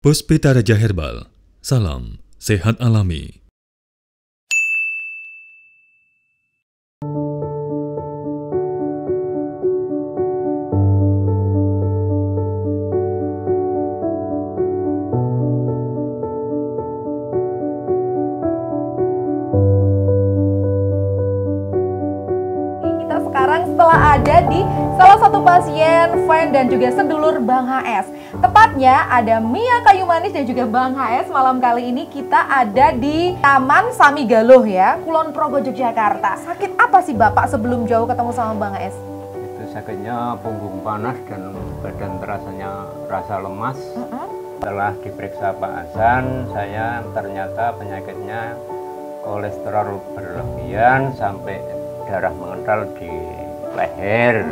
Puspita Raja Herbal, salam sehat alami. Kita sekarang setelah ada di salah satu pasien, fan dan juga sedulur Bang HS. Tepatnya ada Mia Kayu Manis dan juga Bang HS. Malam kali ini kita ada di Taman Sami Galuh ya, Kulon Progo, Yogyakarta. Sakit apa sih Bapak sebelum jauh ketemu sama Bang HS? Itu sakitnya punggung panas dan badan rasa lemas. Setelah diperiksa Pak Hasan, saya ternyata penyakitnya kolesterol berlebihan sampai darah mengental di leher.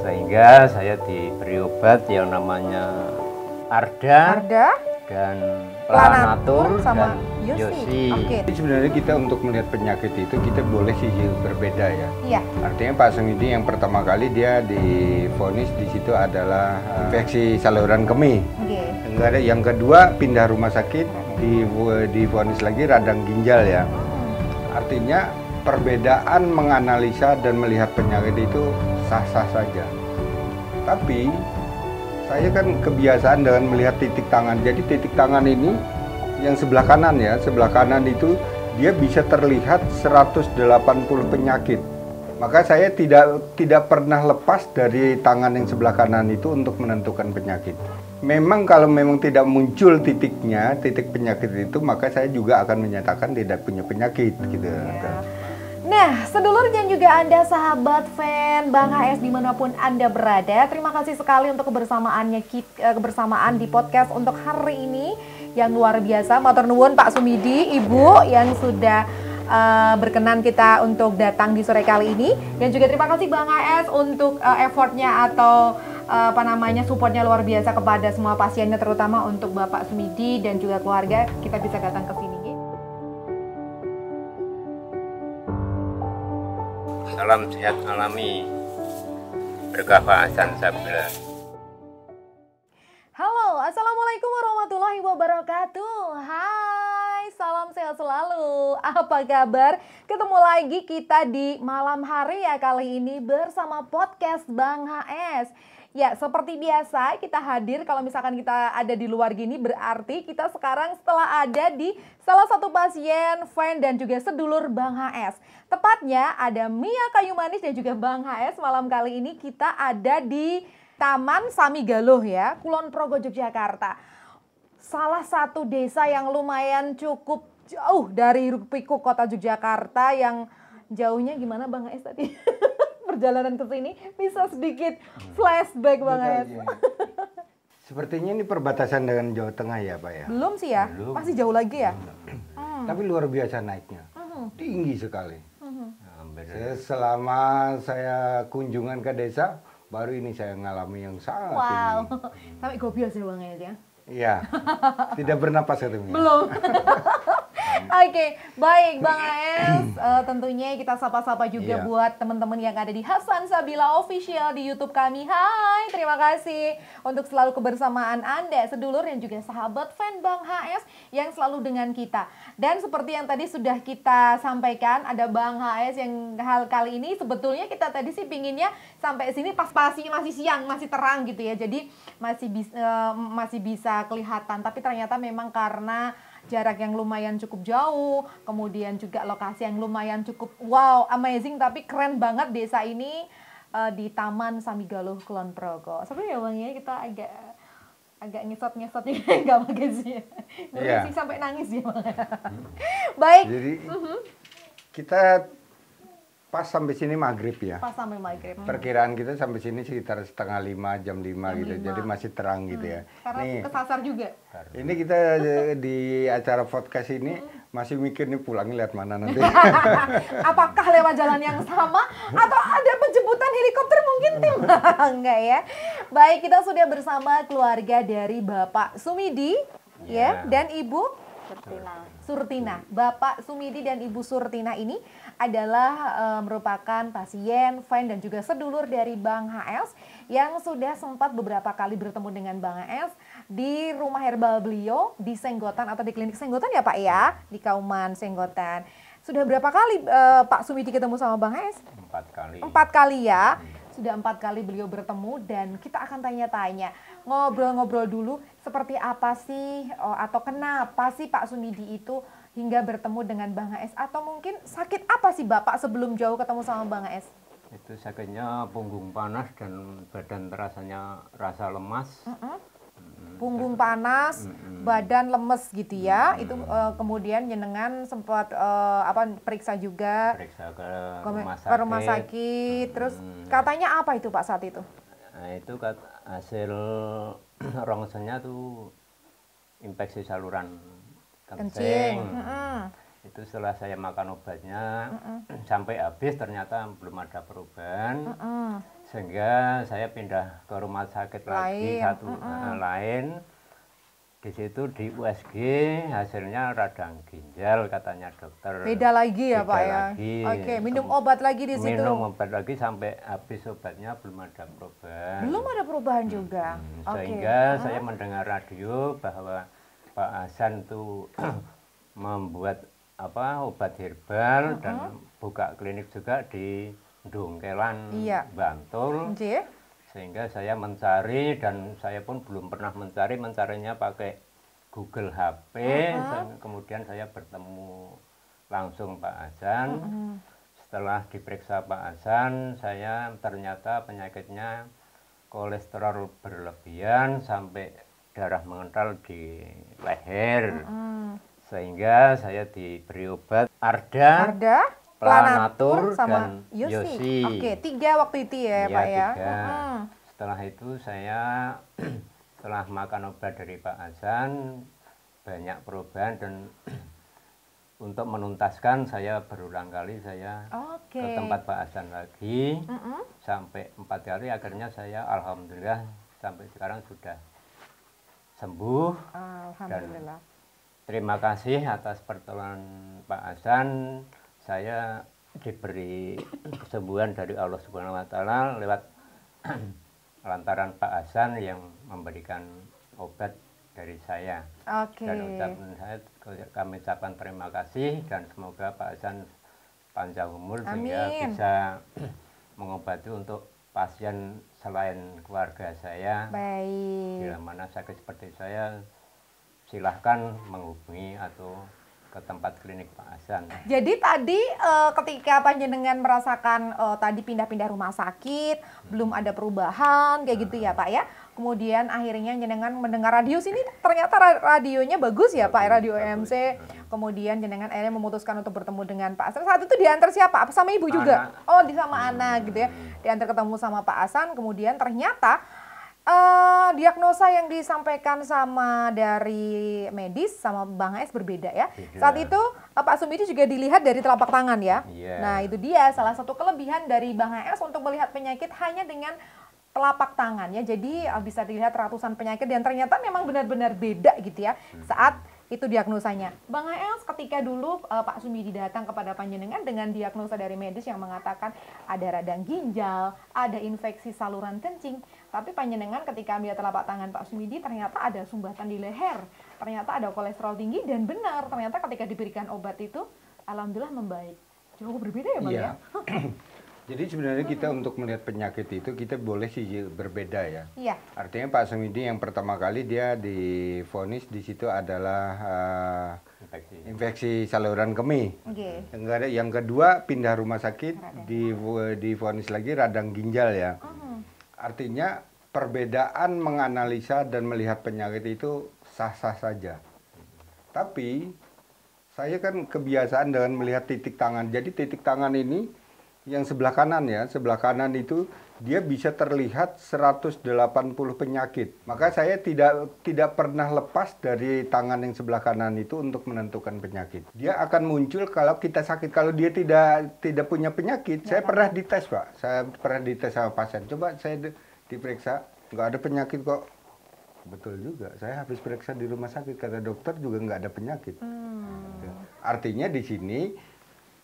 Sehingga saya diberi obat yang namanya Arda dan Planatur sama dan Yosi. Oke. Jadi sebenarnya kita untuk melihat penyakit itu kita boleh sisi berbeda ya. Iya. Artinya Pak Sumidi yang pertama kali dia divonis di situ adalah infeksi saluran kemih. Oke. Yang kedua pindah rumah sakit, divonis lagi radang ginjal ya. Artinya perbedaan menganalisa dan melihat penyakit itu sah-sah saja. Tapi saya kan kebiasaan dengan melihat titik tangan. Jadi titik tangan ini yang sebelah kanan ya, sebelah kanan itu dia bisa terlihat 180 penyakit. Maka saya tidak pernah lepas dari tangan yang sebelah kanan itu untuk menentukan penyakit. Memang kalau memang tidak muncul titiknya, titik penyakit itu, maka saya juga akan menyatakan tidak punya penyakit gitu. Ya. Nah, sedulur dan juga Anda sahabat fan Bang HS dimanapun Anda berada, terima kasih sekali untuk kebersamaan di podcast untuk hari ini yang luar biasa. Matur nuwun Pak Sumidi, Ibu yang sudah berkenan kita untuk datang di sore kali ini, dan juga terima kasih Bang HS untuk effortnya atau supportnya luar biasa kepada semua pasiennya, terutama untuk Bapak Sumidi dan juga keluarga kita bisa datang ke sini. Salam sehat alami, berkah Pak Hasan Sabila. Halo, assalamualaikum warahmatullahi wabarakatuh. Hai, salam sehat selalu. Apa kabar? Ketemu lagi kita di malam hari ya kali ini bersama podcast Bang HS. Ya, seperti biasa kita hadir kalau misalkan kita ada di luar gini, berarti kita sekarang setelah ada di salah satu pasien, fan dan juga sedulur Bang HS. Tepatnya ada Mia Kayu Manis dan juga Bang HS. Malam kali ini kita ada di Taman Sami Galuh ya, Kulon Progo, Yogyakarta. Salah satu desa yang lumayan cukup jauh dari Hiruk-Pikuk kota Yogyakarta. Yang jauhnya gimana Bang HS tadi? Perjalanan ke sini bisa sedikit flashback Bang HS. Sepertinya ini perbatasan dengan Jawa Tengah ya Pak ya? Belum sih ya, masih jauh lagi ya. Tapi luar biasa naiknya, tinggi sekali. Selama saya kunjungan ke desa, baru ini saya mengalami yang sangat tinggi. Sampai gobios ya Bang HS ya? Iya, tidak bernapas katanya. Belum. Oke, baik Bang HS, tentunya kita sapa-sapa juga buat teman-teman yang ada di Hasan Sabila Official di YouTube kami. Hai, terima kasih untuk selalu kebersamaan Anda, sedulur dan juga sahabat fan Bang HS yang selalu dengan kita. Dan seperti yang tadi sudah kita sampaikan, ada Bang HS yang hal kali ini sebetulnya kita tadi sih pinginnya sampai sini pas masih siang, masih terang gitu ya. Jadi masih bisa kelihatan, tapi ternyata memang karena jarak yang lumayan cukup jauh, kemudian juga lokasi yang lumayan cukup wow, amazing, tapi keren banget desa ini di Taman Sami Galuh, Kulon Progo. Sebenarnya Bang ya kita agak ngesot ya, nggak bagus ya, sih sampai nangis ya Bang. Baik. Jadi kita pas sampai sini maghrib ya. Pas sampai maghrib. Perkiraan kita sampai sini sekitar setengah 5, jam 5 gitu. Jadi masih terang gitu ya. Karena nih, kesasar juga. Ini kita di acara podcast ini masih mikir nih pulang lihat mana nanti. Apakah lewat jalan yang sama atau ada penjemputan helikopter mungkin tim? Enggak ya. Baik, kita sudah bersama keluarga dari Bapak Sumidi ya dan Ibu Surtina. Bapak Sumidi dan Ibu Surtina ini adalah merupakan pasien, fan dan juga sedulur dari Bang HS yang sudah sempat beberapa kali bertemu dengan Bang HS di rumah herbal beliau di Senggotan atau di klinik Senggotan ya Pak ya, di Kauman Senggotan. Sudah berapa kali Pak Sumidi ketemu sama Bang Es? 4 kali. 4 kali ya. Sudah 4 kali beliau bertemu dan kita akan tanya-tanya, ngobrol-ngobrol dulu seperti apa sih atau kenapa sih Pak Sumidi itu hingga bertemu dengan Bang Es, atau mungkin sakit apa sih Bapak sebelum jauh ketemu sama Bang Es? Itu sakitnya punggung panas dan badan rasanya rasa lemas. Punggung panas, badan lemes gitu ya. Itu kemudian jenengan sempat periksa juga Periksa ke ke rumah sakit. Terus katanya apa itu Pak saat itu? Nah, itu hasil rongsennya tuh infeksi saluran kencing. Itu setelah saya makan obatnya sampai habis ternyata belum ada perubahan. Sehingga saya pindah ke rumah sakit lagi lain. Di situ di USG hasilnya radang ginjal katanya dokter. Beda lagi ya Beda Pak ya. lagi. Oke, minum obat lagi di situ. Minum obat lagi sampai habis obatnya belum ada perubahan. Belum ada perubahan juga. Sehingga saya mendengar radio bahwa Pak Hasan itu membuat obat herbal dan buka klinik juga di Dongkelan, Bantul. Sehingga saya mencari dan saya pun belum pernah mencarinya pakai Google HP. Kemudian saya bertemu langsung Pak Hasan. Setelah diperiksa Pak Hasan, saya ternyata penyakitnya kolesterol berlebihan sampai darah mengental di leher. Sehingga saya diberi obat Arda, Planatur sama dan Yosi. Oke, 3 waktu itu ya Pak ya. Setelah itu saya setelah makan obat dari Pak Hasan banyak perubahan dan untuk menuntaskan saya berulang kali saya ke tempat Pak Hasan lagi sampai 4 kali, akhirnya saya alhamdulillah sampai sekarang sudah sembuh. Alhamdulillah. Dan terima kasih atas pertolongan Pak Hasan. Saya diberi kesembuhan dari Allah Subhanahu wa taala lewat lantaran Pak Hasan yang memberikan obat dari saya. Dan kami ucapkan terima kasih dan semoga Pak Hasan panjang umur sehingga bisa mengobati untuk pasien selain keluarga saya. Baik. Bila mana sakit seperti saya, silahkan menghubungi atau ke tempat klinik Pak Hasan. Jadi tadi ketika panjenengan merasakan tadi pindah-pindah rumah sakit, belum ada perubahan kayak gitu ya Pak ya. Kemudian akhirnya jenengan mendengar radio sini, ternyata radionya bagus ya Pak, radio EMC. Kemudian jenengan akhirnya memutuskan untuk bertemu dengan Pak Hasan. Saat itu diantar siapa? Apa sama ibu juga? Oh, sama anak gitu ya. Diantar ketemu sama Pak Hasan, kemudian ternyata diagnosa yang disampaikan sama dari medis sama Bang Es berbeda ya. Saat itu Pak Sumidi juga dilihat dari telapak tangan ya. Nah itu dia salah satu kelebihan dari Bang Es untuk melihat penyakit hanya dengan telapak tangan ya. Jadi bisa dilihat ratusan penyakit dan ternyata memang benar-benar beda gitu ya saat itu diagnosanya. Bang Els ketika dulu Pak Sumidi datang kepada panjenengan dengan diagnosa dari medis yang mengatakan ada radang ginjal, ada infeksi saluran kencing. Tapi panjenengan ketika ambil telapak tangan Pak Sumidi ternyata ada sumbatan di leher, ternyata ada kolesterol tinggi dan benar ternyata ketika diberikan obat itu alhamdulillah membaik. Jauh berbeda ya Bang ya? Jadi sebenarnya kita untuk melihat penyakit itu kita boleh sih berbeda ya. Iya. Artinya Pak Sumidi yang pertama kali dia divonis di situ adalah infeksi saluran kemih. Yang kedua pindah rumah sakit divonis lagi radang ginjal ya. Artinya perbedaan menganalisa dan melihat penyakit itu sah-sah saja. Tapi saya kan kebiasaan dengan melihat titik tangan. Jadi titik tangan ini yang sebelah kanan ya, sebelah kanan itu dia bisa terlihat 180 penyakit. Maka saya tidak pernah lepas dari tangan yang sebelah kanan itu untuk menentukan penyakit. Dia akan muncul kalau kita sakit. Kalau dia tidak punya penyakit, saya pernah dites Pak. Saya pernah dites sama pasien. Coba saya diperiksa, nggak ada penyakit kok. Betul juga, saya habis periksa di rumah sakit, kata dokter juga nggak ada penyakit. Artinya di sini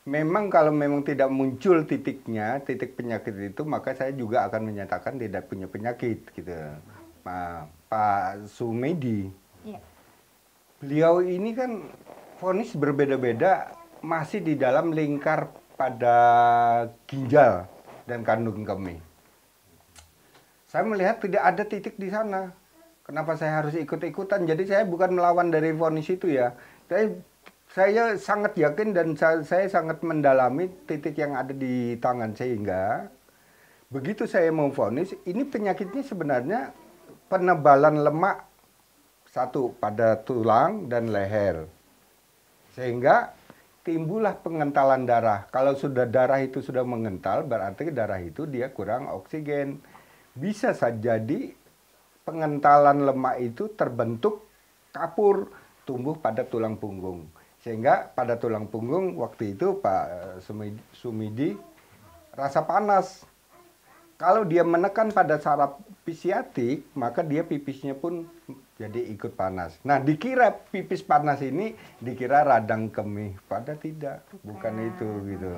memang kalau memang tidak muncul titik penyakit itu, maka saya juga akan menyatakan tidak punya penyakit gitu. Pak Sumedi. Iya. Beliau ini kan vonis berbeda-beda, masih di dalam lingkar pada ginjal dan kandung kemih. Saya melihat tidak ada titik di sana. Kenapa saya harus ikut-ikutan? Jadi saya bukan melawan dari vonis itu ya. Saya sangat yakin dan saya sangat mendalami titik yang ada di tangan, sehingga begitu saya mau vonis, ini penyakitnya sebenarnya penebalan lemak satu pada tulang dan leher. Sehingga timbullah pengentalan darah. Kalau sudah darah itu sudah mengental, berarti darah itu dia kurang oksigen. Bisa saja jadi pengentalan lemak itu terbentuk kapur, tumbuh pada tulang punggung. Sehingga pada tulang punggung waktu itu Pak Sumedi rasa panas. Kalau dia menekan pada saraf pisiatik, maka dia pipisnya pun jadi ikut panas. Nah, dikira pipis panas ini dikira radang kemih, padahal tidak, bukan itu gitu.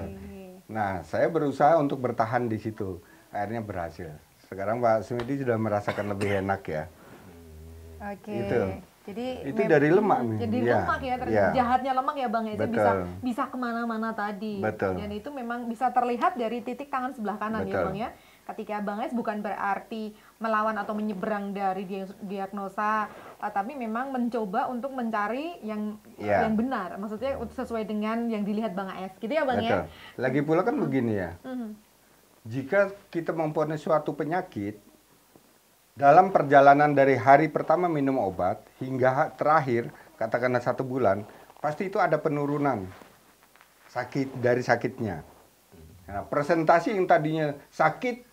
Nah, saya berusaha untuk bertahan di situ. Akhirnya berhasil. Sekarang Pak Sumedi sudah merasakan lebih enak ya. Oke. Itu. Jadi itu dari lemak nih. Jadi ya. lemak ya, Ya. jahatnya lemak ya Bang ya, Betul. bisa kemana-mana tadi. Betul. Dan itu memang bisa terlihat dari titik tangan sebelah kanan ya Betul. Bang ya. Ketika Bang Es bukan berarti melawan atau menyeberang dari diagnosa, tapi memang mencoba untuk mencari yang Ya. benar. Maksudnya sesuai dengan yang dilihat Bang Es, gitu ya Bang Betul. ya. Lagi pula kan begini ya. Mhm. Jika kita mempunyai suatu penyakit, dalam perjalanan dari hari pertama minum obat hingga terakhir, katakanlah 1 bulan, pasti itu ada penurunan sakit dari sakitnya. Nah, presentasi yang tadinya sakit,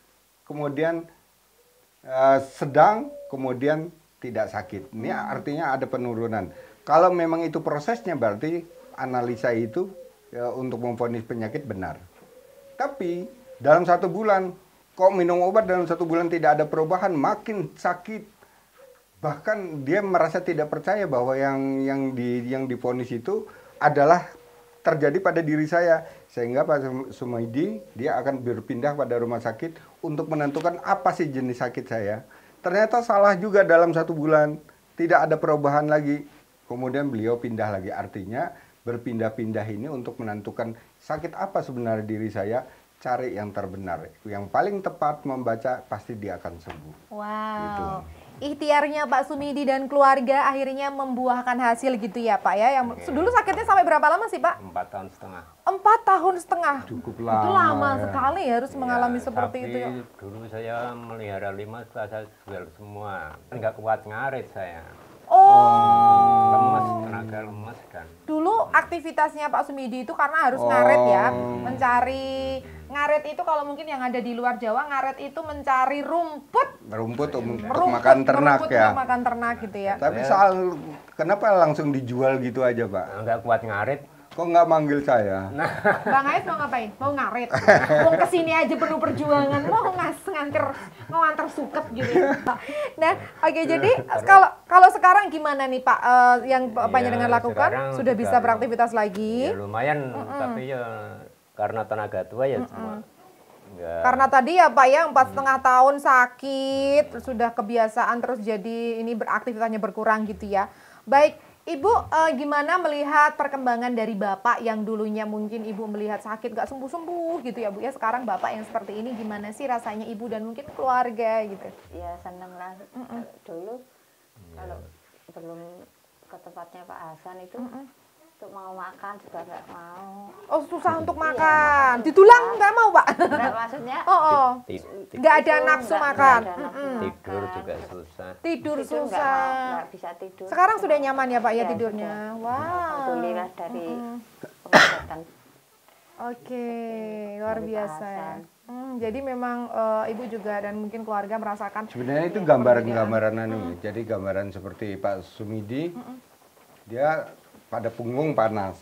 kemudian sedang, kemudian tidak sakit. Ini artinya ada penurunan. Kalau memang itu prosesnya, berarti analisa itu untuk memvonis penyakit benar. Tapi dalam 1 bulan, kok minum obat dalam 1 bulan tidak ada perubahan, makin sakit. Bahkan dia merasa tidak percaya bahwa yang divonis itu adalah terjadi pada diri saya. Sehingga Pak Sumedi dia akan berpindah pada rumah sakit untuk menentukan apa sih jenis sakit saya. Ternyata salah juga dalam 1 bulan, tidak ada perubahan lagi. Kemudian beliau pindah lagi, artinya berpindah-pindah ini untuk menentukan sakit apa sebenarnya diri saya. Cari yang terbenar, yang paling tepat membaca, pasti dia akan sembuh. Wow. Gitu. Ikhtiarnya Pak Sumedi dan keluarga akhirnya membuahkan hasil gitu ya Pak ya. Yang dulu sakitnya sampai berapa lama sih Pak? 4 tahun setengah. 4 tahun setengah. Cukup Itu lama. lama Ya. sekali ya harus mengalami Ya, seperti tapi itu ya. dulu saya melihara 5, setelah saya jual semua. Nggak kuat ngarit saya. Oh. Lemes, tenaga lemes kan. Dulu aktivitasnya Pak Sumedi itu karena harus ngaret ya, Oh. mencari ngaret itu kalau mungkin yang ada di luar Jawa, ngaret itu mencari rumput Rumput untuk rumput, makan ternak rumput ya. untuk makan ternak gitu ya. Tapi soal kenapa langsung dijual gitu aja Pak? Nggak kuat ngarit. Kok nggak manggil saya? Bang Ais mau ngapain? Mau ngaret. Mau kesini aja penuh perjuangan, mau nganter suket gitu. Ya. Nah, oke jadi kalau sekarang gimana nih Pak? Yang panjenengan lakukan sekarang sudah bisa juga, beraktivitas lagi? Ya lumayan, tapi ya karena tenaga tua ya cuma. Nggak. Karena tadi ya Pak ya 4,5 tahun sakit, sudah kebiasaan terus jadi ini beraktivitasnya berkurang gitu ya. Baik, Ibu gimana melihat perkembangan dari Bapak yang dulunya mungkin Ibu melihat sakit gak sembuh-sembuh gitu ya Bu ya. Sekarang Bapak yang seperti ini gimana sih rasanya Ibu dan mungkin keluarga gitu? Ya seneng lah. Dulu kalau belum ke tempatnya Pak Hasan itu untuk mau makan juga nggak mau. Oh susah untuk Iya, makan, makan ditulang susah. nggak mau Pak? Nggak, maksudnya Oh, nggak ada itu nafsu nggak makan. ada nafsu Tidur makan. juga susah. Tidur Tidur nggak susah. mau, nggak bisa tidur. Sekarang sudah nyaman ya Pak ya Ya, tidurnya? sudah. Wow. Alhamdulillah dari pengobatan. Oke, luar Dari biasa ya. Hasan. Jadi memang Ibu juga dan mungkin keluarga merasakan Sebenarnya itu Iya, gambaran-gambaran jadi gambaran seperti Pak Sumedi, dia pada punggung panas,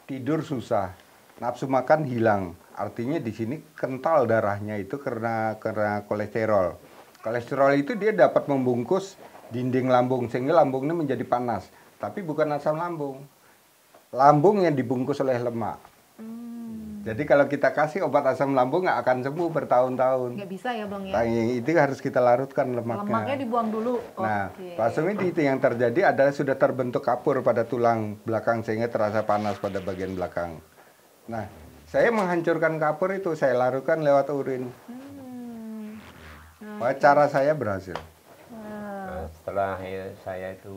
tidur susah, nafsu makan hilang. Artinya di sini kental darahnya itu karena kolesterol. Kolesterol itu dia dapat membungkus dinding lambung sehingga lambungnya menjadi panas. Tapi bukan asam lambung. Lambung yang dibungkus oleh lemak. Jadi kalau kita kasih obat asam lambung nggak akan sembuh bertahun-tahun. Nggak bisa ya Bang ya? Itu harus kita larutkan lemaknya. Lemaknya dibuang dulu. Nah, Oke. Pak Sumidi, itu yang terjadi adalah sudah terbentuk kapur pada tulang belakang sehingga terasa panas pada bagian belakang. Nah, saya menghancurkan kapur itu, saya larutkan lewat urin. Wah, cara saya berhasil. Nah, setelah saya itu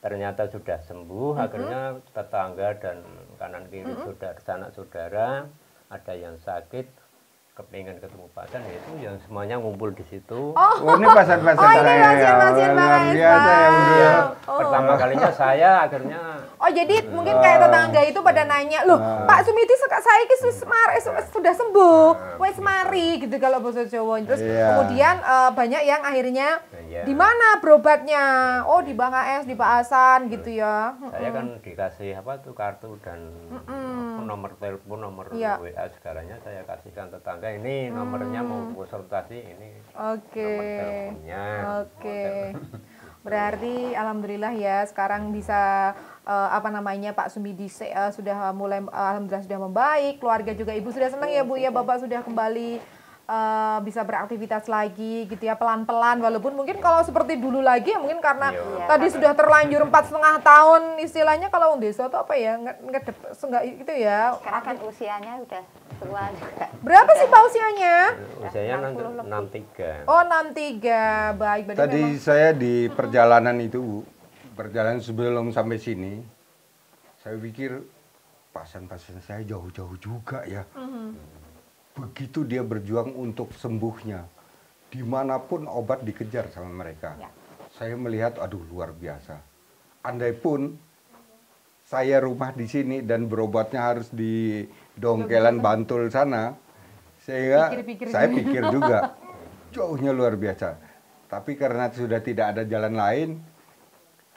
ternyata sudah sembuh, akhirnya tetangga dan kanan kiri sanak saudara ada yang sakit, kepingin ketemu pasien, itu yang semuanya ngumpul di situ. Oh, ini pasien-pasien ini saya. pasien-pasien Luar Bang biasa ya, Bunda. Iya, pertama kalinya saya akhirnya Oh jadi mungkin kayak tetangga itu pada nanya, loh Pak Sumidi saya ini sudah sembuh, wes mari gitu kalau bahasa Jawa. Terus Iya. kemudian banyak yang akhirnya Iya. di mana berobatnya? Oh di Bang AS, di Pak Hasan gitu ya. saya kan dikasih apa tuh kartu dan nomor telepon, nomor Iya. WA segalanya saya kasihkan tetangga, ini nomornya mau konsultasi, ini Oke. nomor teleponnya. Oke. Berarti alhamdulillah ya sekarang bisa Pak Sumidi sudah mulai alhamdulillah sudah membaik, keluarga juga ibu sudah senang ya Bu ya, Bapak sudah kembali bisa beraktivitas lagi gitu ya pelan-pelan, walaupun mungkin kalau seperti dulu lagi ya mungkin karena Iya. tadi sudah terlanjur 4,5 tahun istilahnya, kalau desa itu apa ya nggak itu ya. Sekarang kan usianya udah tua juga. Berapa sih Pak usianya? Usianya nanti 63. Oh 63, baik. Berarti Tadi memang- saya di perjalanan itu, Bu, perjalanan sebelum sampai sini, saya pikir pasien-pasien saya jauh-jauh juga ya. Begitu dia berjuang untuk sembuhnya, dimanapun obat dikejar sama mereka. Ya. Saya melihat, aduh luar biasa. Andai pun saya rumah di sini dan berobatnya harus di Dongkelan Bantul sana, sehingga Pikir-pikir saya pikir juga jauhnya luar biasa. Tapi karena sudah tidak ada jalan lain,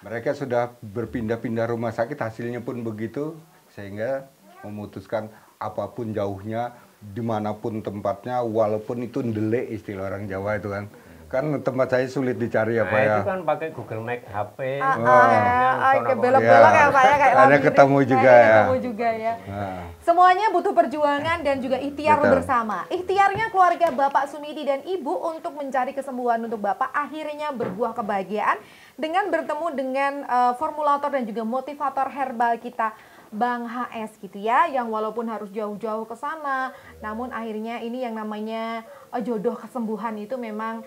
mereka sudah berpindah-pindah rumah sakit, hasilnya pun begitu, sehingga memutuskan apapun jauhnya, dimanapun tempatnya, walaupun itu ndelik istilah orang Jawa itu kan. Kan tempat saya sulit dicari ya Pak ya. Itu kan pakai Google Map HP. Kayak belok-belok ya Pak ya, kayak Akhirnya lagi ketemu gitu. juga Akhirnya ya. ketemu juga ya. Nah, Semuanya butuh perjuangan dan juga ikhtiar Betul. bersama. Ikhtiarnya keluarga Bapak Sumidi dan Ibu untuk mencari kesembuhan untuk Bapak akhirnya berbuah kebahagiaan dengan bertemu dengan formulator dan juga motivator herbal kita Bang HS gitu ya, yang walaupun harus jauh-jauh ke sana, namun akhirnya ini yang namanya jodoh kesembuhan itu memang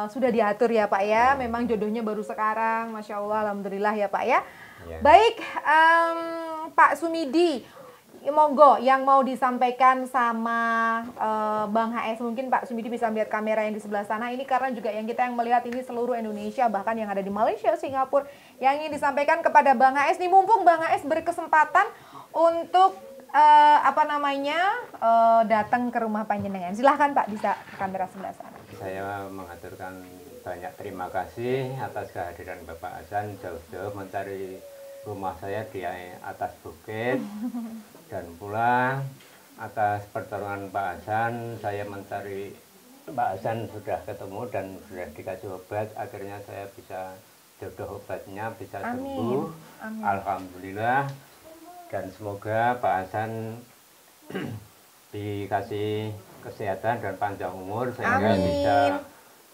sudah diatur ya Pak ya, memang jodohnya baru sekarang, Masya Allah, Alhamdulillah ya Pak ya. Ya. Baik, Pak Sumidi, monggo yang mau disampaikan sama Bang HS, mungkin Pak Sumidi bisa melihat kamera yang di sebelah sana ini, karena juga yang kita yang melihat ini seluruh Indonesia, bahkan yang ada di Malaysia, Singapura, yang ingin disampaikan kepada Bang HS nih, mumpung Bang HS berkesempatan untuk datang ke rumah panjenengan. Silahkan Pak, bisa ke kamera sebelah sana. Saya mengaturkan banyak terima kasih atas kehadiran Bapak Hasan jauh-jauh mencari rumah saya di atas bukit, dan pula atas pertolongan Pak Hasan saya mencari Pak Hasan sudah ketemu dan sudah dikasih obat, akhirnya saya bisa jodoh obatnya bisa sembuh. Amin. Alhamdulillah, dan semoga Pak Hasan dikasih kesehatan dan panjang umur sehingga Amin. bisa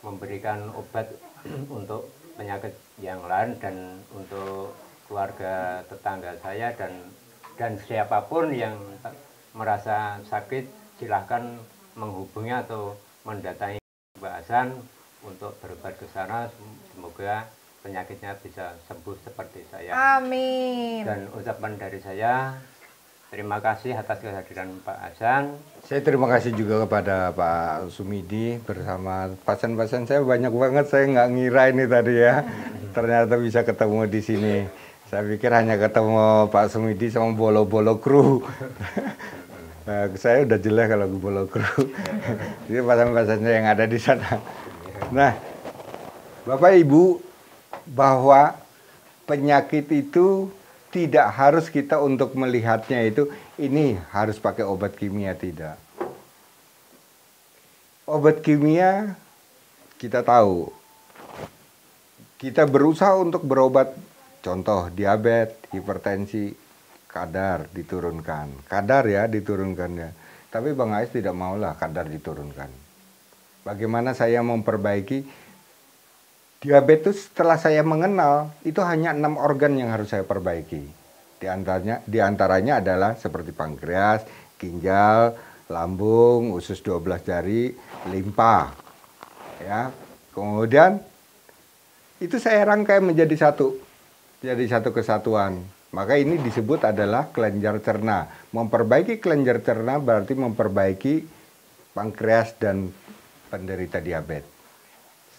memberikan obat untuk penyakit yang lain dan untuk keluarga tetangga saya, dan siapapun yang merasa sakit silahkan menghubungi atau mendatangi Mbak Hasan untuk berobat ke sana, semoga penyakitnya bisa sembuh seperti saya. Amin. Dan ucapan dari saya, terima kasih atas kehadiran Pak Hasan. saya terima kasih juga kepada Pak Sumidi bersama pasien-pasien saya banyak banget, saya nggak ngira ini tadi ya. Ternyata bisa ketemu di sini. Saya pikir hanya ketemu Pak Sumidi sama bolo-bolo kru. Nah, saya udah jelek kalau bolo kru. Jadi pasien-pasiennya yang ada di sana. Nah, Bapak Ibu, bahwa penyakit itu tidak harus kita untuk melihatnya itu ini harus pakai obat kimia, tidak. Obat kimia kita tahu. Kita berusaha untuk berobat, contoh diabetes, hipertensi, kadar diturunkan. Kadar ya diturunkannya. Tapi Bang Ais tidak maulah kadar diturunkan. Bagaimana saya memperbaiki diabetes setelah saya mengenal, itu hanya 6 organ yang harus saya perbaiki. Di antaranya adalah seperti pankreas, ginjal, lambung, usus 12 jari, limpa. Ya. Kemudian itu saya rangkai menjadi satu. Jadi satu kesatuan. Maka ini disebut adalah kelenjar cerna. Memperbaiki kelenjar cerna berarti memperbaiki pankreas dan penderita diabetes.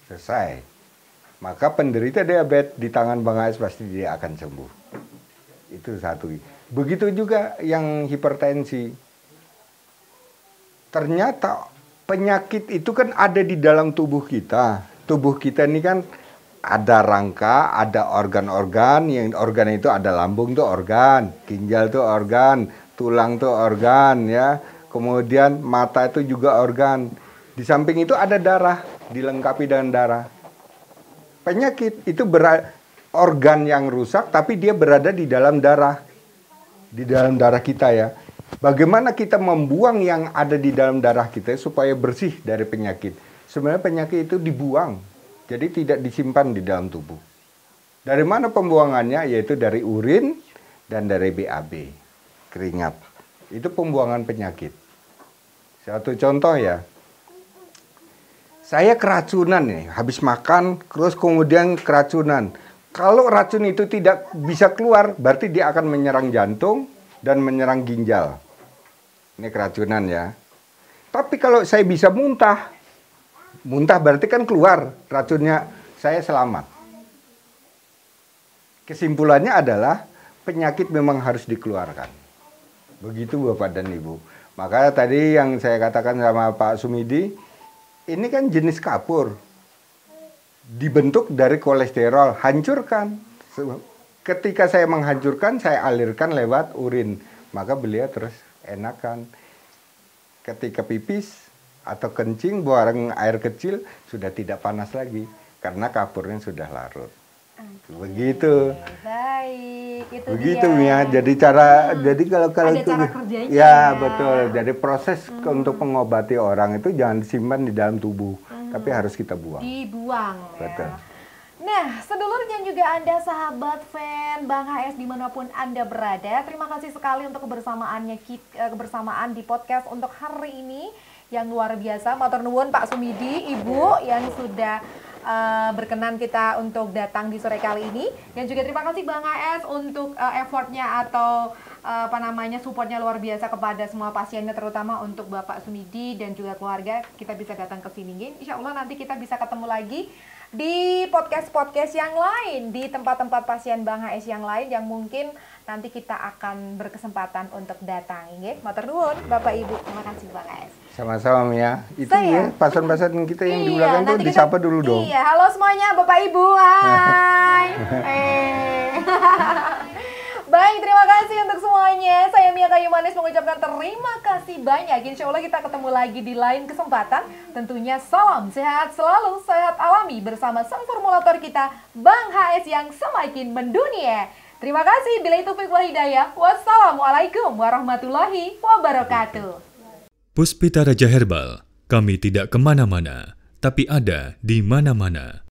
Selesai. Maka penderita diabetes di tangan Bang Ais pasti dia akan sembuh. Itu satu. Begitu juga yang hipertensi. Ternyata penyakit itu kan ada di dalam tubuh kita. Tubuh kita ini kan ada rangka, ada organ-organ, yang organ itu ada lambung tuh organ, ginjal tuh organ, tulang tuh organ ya. Kemudian mata itu juga organ. Di samping itu ada darah, dilengkapi dengan darah. Penyakit itu organ yang rusak tapi dia berada di dalam darah. Di dalam darah kita ya. Bagaimana kita membuang yang ada di dalam darah kita supaya bersih dari penyakit? Sebenarnya penyakit itu dibuang. Jadi tidak disimpan di dalam tubuh. Dari mana pembuangannya? Yaitu dari urin dan dari BAB, keringat. Itu pembuangan penyakit. Satu contoh ya. Saya keracunan nih, habis makan, terus kemudian keracunan. Kalau racun itu tidak bisa keluar, berarti dia akan menyerang jantung dan menyerang ginjal. Ini keracunan ya. Tapi kalau saya bisa muntah, muntah berarti kan keluar racunnya, saya selamat. Kesimpulannya adalah penyakit memang harus dikeluarkan. Begitu Bapak dan Ibu. Makanya tadi yang saya katakan sama Pak Sumidi, ini kan jenis kapur. Dibentuk dari kolesterol, hancurkan. Ketika saya menghancurkan, saya alirkan lewat urin. Maka beliau terus enakan. Ketika pipis atau kencing, buang air kecil, sudah tidak panas lagi. Karena kapurnya sudah larut. Begitu. Baik, itu begitu dia. Mia. Jadi jadi kalau ada cara kerjanya. Ya, betul. Jadi proses untuk mengobati orang itu jangan disimpan di dalam tubuh, tapi harus kita buang. Dibuang. Betul. Ya. Nah, sedulur dan juga Anda sahabat fan Bang HS dimanapun Anda berada, terima kasih sekali untuk kebersamaan di podcast untuk hari ini yang luar biasa. Matur nuwun Pak Sumidi, Ibu yang sudah berkenan kita untuk datang di sore kali ini, dan juga terima kasih Bang HS untuk effortnya atau supportnya luar biasa kepada semua pasiennya, terutama untuk Bapak Sumidi dan juga keluarga. Kita bisa datang ke sini, insya Allah nanti kita bisa ketemu lagi di podcast-podcast yang lain, di tempat-tempat pasien Bang HS yang lain yang mungkin nanti kita akan berkesempatan untuk datang. Matur nuwun Bapak Ibu, terima kasih Bang HS. Sama-sama Mia. Itu ya pasien-pasien kita yang di belakang tuh disapa dulu dong. Iya, halo semuanya Bapak Ibu. Hai. Baik, terima kasih untuk semuanya. Saya Mia Kayu Manis mengucapkan terima kasih banyak. Insya Allah kita ketemu lagi di lain kesempatan. Tentunya salam sehat selalu, sehat alami bersama sang formulator kita, Bang HS yang semakin mendunia. Terima kasih. Bila itu taufiq wal hidayah. Wassalamualaikum warahmatullahi wabarakatuh. Puspita Raja Herbal, kami tidak kemana-mana, tapi ada di mana-mana.